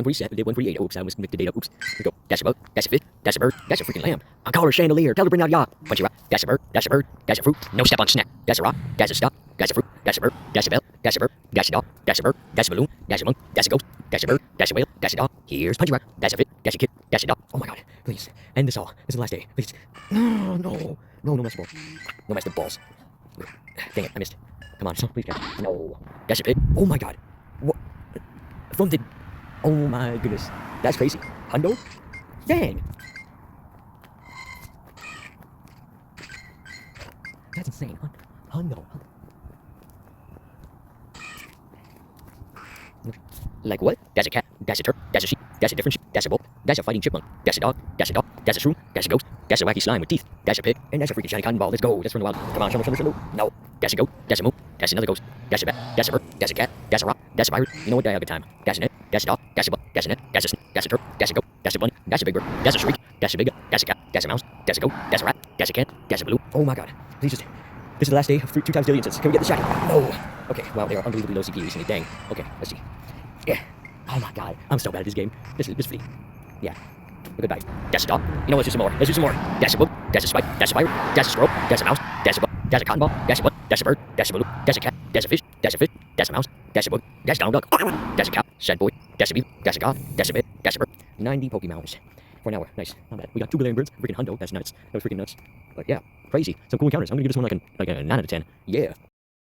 147, did 148. Oops, I almost mixed the data. Oops. Here we go. That's a bug. That's a fish. That's a bird. That's a freaking lamb. A collar chandelier. Tell her to bring out yacht. Punchy rock. That's a bird. That's a bird. That's a fruit. No step on snack. That's a rock. That's a stop. That's a fruit. That's a bird. That's a bell. That's a bird. That's a dog. That's a bird. That's a balloon. That's a monk. That's a ghost. That's a bird. That's a whale. That's a dog. Here's punchy rock. That's a fish. That's a kid. That's a dog. Oh my god. Please. End this all. This is the last day. Please. No, no. No, no mess ball. No mess the balls. Dang it. I missed. Come on. Please, guys. No. That's a pig. Oh my god. What? From the... Oh my goodness. That's crazy. Hundo? Dang. That's insane. Hundo. Like what? That's a cat. That's a turtle. That's a sheep. That's a different sheep. That's a bull. That's a fighting chipmunk. That's a dog. That's a dog. That's a shroom. That's a ghost. That's a wacky slime with teeth. That's a pig. And that's a freaking shiny cotton ball. Let's go. That's from the wild. Come on, show me. No. That's a goat. That's a moon. That's another ghost. That's a bat. That's a bird. That's a cat. That's a rock. That's a pirate. You know what? I have a good time. That's a net. That's a dog. That's a buck. That's a net. That's a snake. That's a turtle. That's a goat. That's a bunny. That's a big bird. That's a shriek. That's a big guy. That's a cat. That's a mouse. That's a goat. That's a rat. That's a cat. That's a balloon. Oh my god. Please just... This is the last day of 2 times daily incense. Can we get the shiny? No. Okay. Wow, they are unbelievably low CPU recently. Dang. Okay. Let's see. Yeah. Oh my god. I'm so bad at this game. This is free. Yeah. Goodbye. That's a dog. You know what? Let's do some more. Let's do some more. That's a bug. That's a spike. That's a pirate. That's a squirrel. That's a mouse. That's a bug. That's a cotton ball. That's a butt. That's a bird. That's a balloon. That's a cat. That's a fish. That's a fish. That's a mouse. That's a bug. That's a Donald Duck. That's a cow. Sad boy. That's a beaver. That's a god. That's a bear. That's a bird. 90 Pokemons for an hour. Nice. Not bad. We got 2 Galarian birds. Freaking hundo. That's nuts. That was freaking nuts. But yeah, crazy. Some cool encounters. I'm gonna give this one like a 9 out of 10. Yeah.